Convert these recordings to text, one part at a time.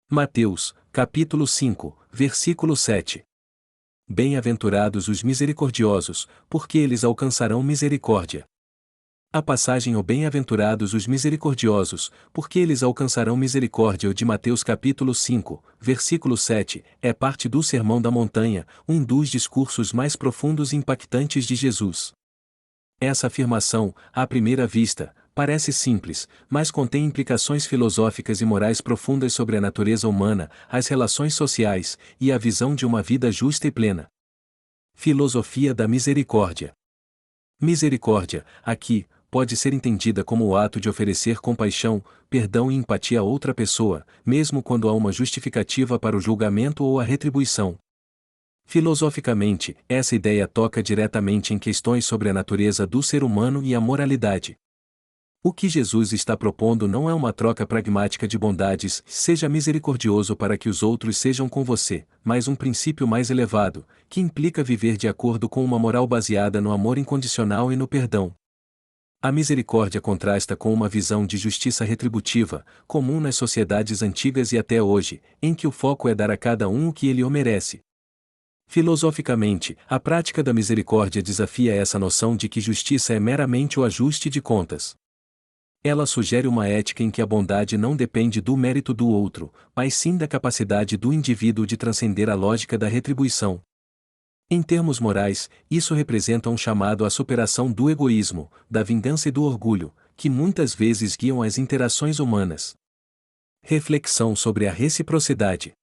Mateus, capítulo 5, versículo 7. Bem-aventurados os misericordiosos, porque eles alcançarão misericórdia. A passagem "O bem-aventurados os misericordiosos, porque eles alcançarão misericórdia" de Mateus capítulo 5, versículo 7, é parte do Sermão da Montanha, um dos discursos mais profundos e impactantes de Jesus. Essa afirmação, à primeira vista, parece simples, mas contém implicações filosóficas e morais profundas sobre a natureza humana, as relações sociais e a visão de uma vida justa e plena. Filosofia da misericórdia. Misericórdia, aqui, pode ser entendida como o ato de oferecer compaixão, perdão e empatia a outra pessoa, mesmo quando há uma justificativa para o julgamento ou a retribuição. Filosoficamente, essa ideia toca diretamente em questões sobre a natureza do ser humano e a moralidade. O que Jesus está propondo não é uma troca pragmática de bondades, seja misericordioso para que os outros sejam com você, mas um princípio mais elevado, que implica viver de acordo com uma moral baseada no amor incondicional e no perdão. A misericórdia contrasta com uma visão de justiça retributiva, comum nas sociedades antigas e até hoje, em que o foco é dar a cada um o que ele o merece. Filosoficamente, a prática da misericórdia desafia essa noção de que justiça é meramente o ajuste de contas. Ela sugere uma ética em que a bondade não depende do mérito do outro, mas sim da capacidade do indivíduo de transcender a lógica da retribuição. Em termos morais, isso representa um chamado à superação do egoísmo, da vingança e do orgulho, que muitas vezes guiam as interações humanas. Reflexão sobre a reciprocidade.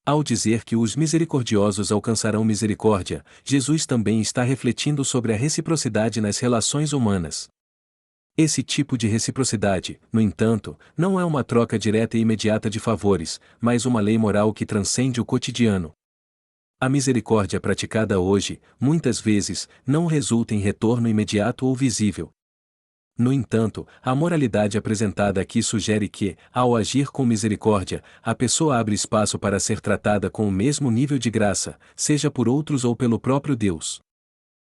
Ao dizer que os misericordiosos alcançarão misericórdia, Jesus também está refletindo sobre a reciprocidade nas relações humanas. Esse tipo de reciprocidade, no entanto, não é uma troca direta e imediata de favores, mas uma lei moral que transcende o cotidiano. A misericórdia praticada hoje, muitas vezes, não resulta em retorno imediato ou visível. No entanto, a moralidade apresentada aqui sugere que, ao agir com misericórdia, a pessoa abre espaço para ser tratada com o mesmo nível de graça, seja por outros ou pelo próprio Deus.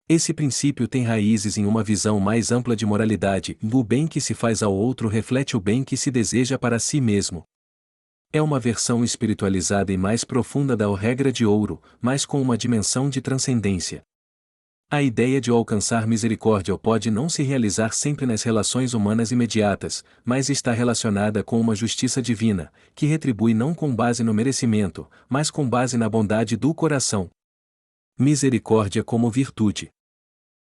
Esse princípio tem raízes em uma visão mais ampla de moralidade, o bem que se faz ao outro reflete o bem que se deseja para si mesmo. É uma versão espiritualizada e mais profunda da regra de ouro, mas com uma dimensão de transcendência. A ideia de alcançar misericórdia pode não se realizar sempre nas relações humanas imediatas, mas está relacionada com uma justiça divina, que retribui não com base no merecimento, mas com base na bondade do coração. Misericórdia como virtude.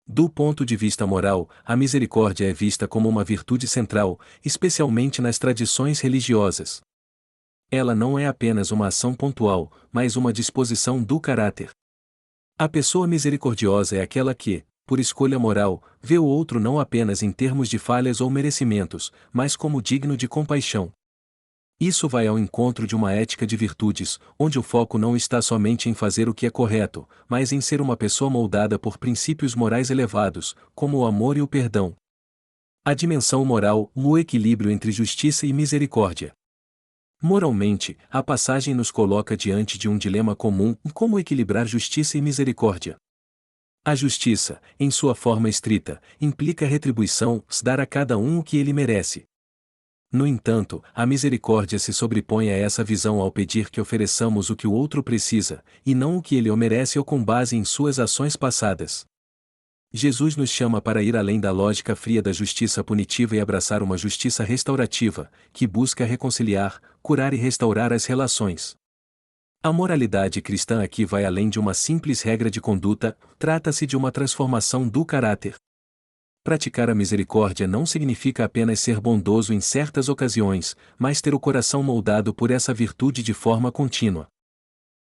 Do ponto de vista moral, a misericórdia é vista como uma virtude central, especialmente nas tradições religiosas. Ela não é apenas uma ação pontual, mas uma disposição do caráter. A pessoa misericordiosa é aquela que, por escolha moral, vê o outro não apenas em termos de falhas ou merecimentos, mas como digno de compaixão. Isso vai ao encontro de uma ética de virtudes, onde o foco não está somente em fazer o que é correto, mas em ser uma pessoa moldada por princípios morais elevados, como o amor e o perdão. A dimensão moral, o equilíbrio entre justiça e misericórdia. Moralmente, a passagem nos coloca diante de um dilema comum: como equilibrar justiça e misericórdia. A justiça, em sua forma estrita, implica retribuição, dar a cada um o que ele merece. No entanto, a misericórdia se sobrepõe a essa visão ao pedir que ofereçamos o que o outro precisa, e não o que ele merece ou com base em suas ações passadas. Jesus nos chama para ir além da lógica fria da justiça punitiva e abraçar uma justiça restaurativa, que busca reconciliar, curar e restaurar as relações. A moralidade cristã aqui vai além de uma simples regra de conduta, trata-se de uma transformação do caráter. Praticar a misericórdia não significa apenas ser bondoso em certas ocasiões, mas ter o coração moldado por essa virtude de forma contínua.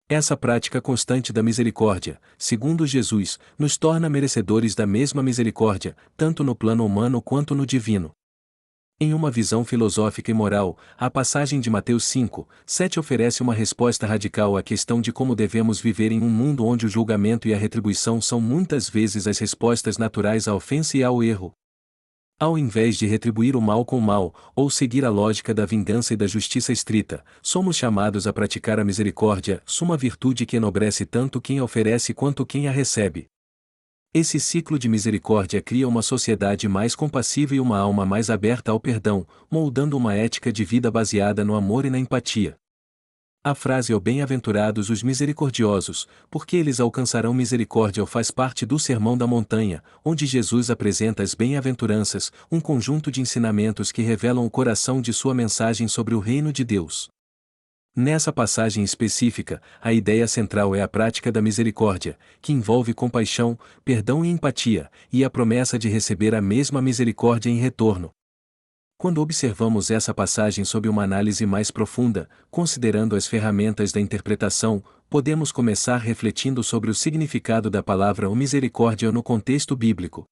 Essa prática constante da misericórdia, segundo Jesus, nos torna merecedores da mesma misericórdia, tanto no plano humano quanto no divino. Em uma visão filosófica e moral, a passagem de Mateus 5, 7 oferece uma resposta radical à questão de como devemos viver em um mundo onde o julgamento e a retribuição são muitas vezes as respostas naturais à ofensa e ao erro. Ao invés de retribuir o mal com o mal, ou seguir a lógica da vingança e da justiça estrita, somos chamados a praticar a misericórdia, uma virtude que enobrece tanto quem a oferece quanto quem a recebe. Esse ciclo de misericórdia cria uma sociedade mais compassiva e uma alma mais aberta ao perdão, moldando uma ética de vida baseada no amor e na empatia. A frase "ó bem-aventurados os misericordiosos, porque eles alcançarão misericórdia" faz parte do Sermão da Montanha, onde Jesus apresenta as bem-aventuranças, um conjunto de ensinamentos que revelam o coração de sua mensagem sobre o reino de Deus. Nessa passagem específica, a ideia central é a prática da misericórdia, que envolve compaixão, perdão e empatia, e a promessa de receber a mesma misericórdia em retorno. Quando observamos essa passagem sob uma análise mais profunda, considerando as ferramentas da interpretação, podemos começar refletindo sobre o significado da palavra misericórdia no contexto bíblico.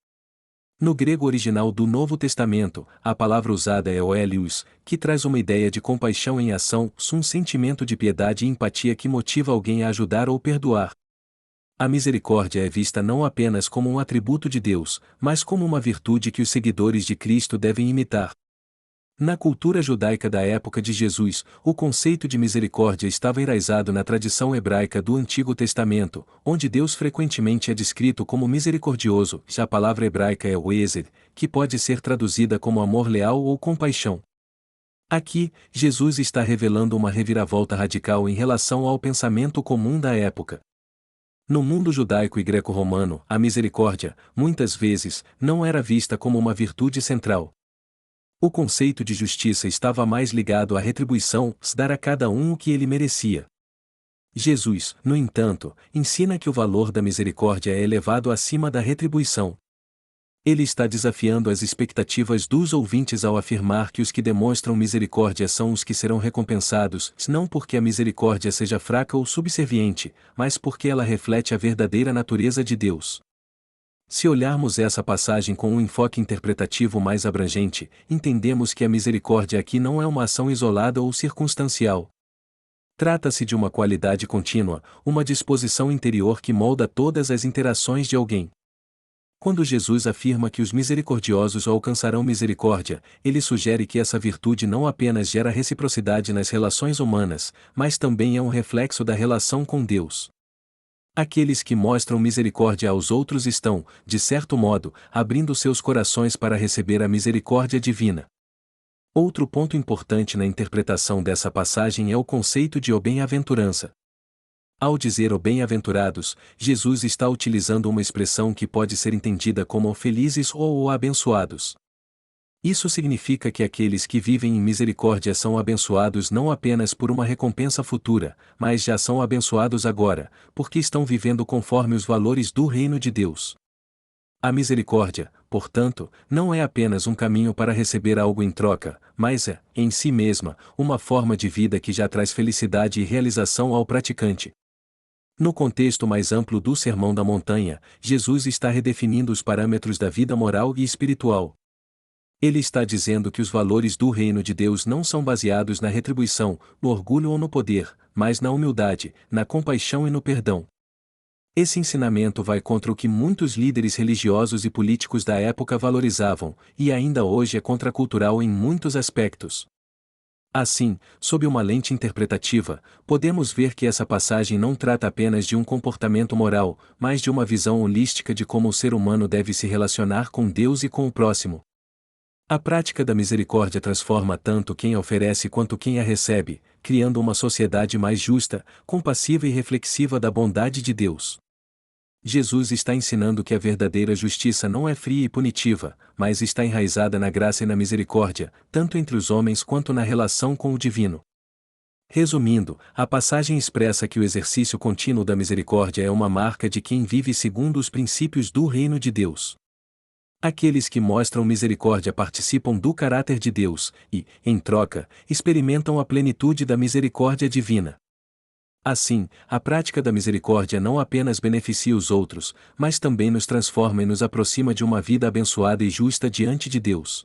No grego original do Novo Testamento, a palavra usada é oelios, que traz uma ideia de compaixão em ação, um sentimento de piedade e empatia que motiva alguém a ajudar ou perdoar. A misericórdia é vista não apenas como um atributo de Deus, mas como uma virtude que os seguidores de Cristo devem imitar. Na cultura judaica da época de Jesus, o conceito de misericórdia estava enraizado na tradição hebraica do Antigo Testamento, onde Deus frequentemente é descrito como misericordioso. Já a palavra hebraica é o hesed, que pode ser traduzida como amor leal ou compaixão. Aqui, Jesus está revelando uma reviravolta radical em relação ao pensamento comum da época. No mundo judaico e greco-romano, a misericórdia, muitas vezes, não era vista como uma virtude central. O conceito de justiça estava mais ligado à retribuição, dar a cada um o que ele merecia. Jesus, no entanto, ensina que o valor da misericórdia é elevado acima da retribuição. Ele está desafiando as expectativas dos ouvintes ao afirmar que os que demonstram misericórdia são os que serão recompensados, não porque a misericórdia seja fraca ou subserviente, mas porque ela reflete a verdadeira natureza de Deus. Se olharmos essa passagem com um enfoque interpretativo mais abrangente, entendemos que a misericórdia aqui não é uma ação isolada ou circunstancial. Trata-se de uma qualidade contínua, uma disposição interior que molda todas as interações de alguém. Quando Jesus afirma que os misericordiosos alcançarão misericórdia, ele sugere que essa virtude não apenas gera reciprocidade nas relações humanas, mas também é um reflexo da relação com Deus. Aqueles que mostram misericórdia aos outros estão, de certo modo, abrindo seus corações para receber a misericórdia divina. Outro ponto importante na interpretação dessa passagem é o conceito de bem-aventurança. Ao dizer bem-aventurados, Jesus está utilizando uma expressão que pode ser entendida como felizes ou abençoados. Isso significa que aqueles que vivem em misericórdia são abençoados não apenas por uma recompensa futura, mas já são abençoados agora, porque estão vivendo conforme os valores do reino de Deus. A misericórdia, portanto, não é apenas um caminho para receber algo em troca, mas é, em si mesma, uma forma de vida que já traz felicidade e realização ao praticante. No contexto mais amplo do Sermão da Montanha, Jesus está redefinindo os parâmetros da vida moral e espiritual. Ele está dizendo que os valores do reino de Deus não são baseados na retribuição, no orgulho ou no poder, mas na humildade, na compaixão e no perdão. Esse ensinamento vai contra o que muitos líderes religiosos e políticos da época valorizavam, e ainda hoje é contracultural em muitos aspectos. Assim, sob uma lente interpretativa, podemos ver que essa passagem não trata apenas de um comportamento moral, mas de uma visão holística de como o ser humano deve se relacionar com Deus e com o próximo. A prática da misericórdia transforma tanto quem a oferece quanto quem a recebe, criando uma sociedade mais justa, compassiva e reflexiva da bondade de Deus. Jesus está ensinando que a verdadeira justiça não é fria e punitiva, mas está enraizada na graça e na misericórdia, tanto entre os homens quanto na relação com o divino. Resumindo, a passagem expressa que o exercício contínuo da misericórdia é uma marca de quem vive segundo os princípios do reino de Deus. Aqueles que mostram misericórdia participam do caráter de Deus e, em troca, experimentam a plenitude da misericórdia divina. Assim, a prática da misericórdia não apenas beneficia os outros, mas também nos transforma e nos aproxima de uma vida abençoada e justa diante de Deus.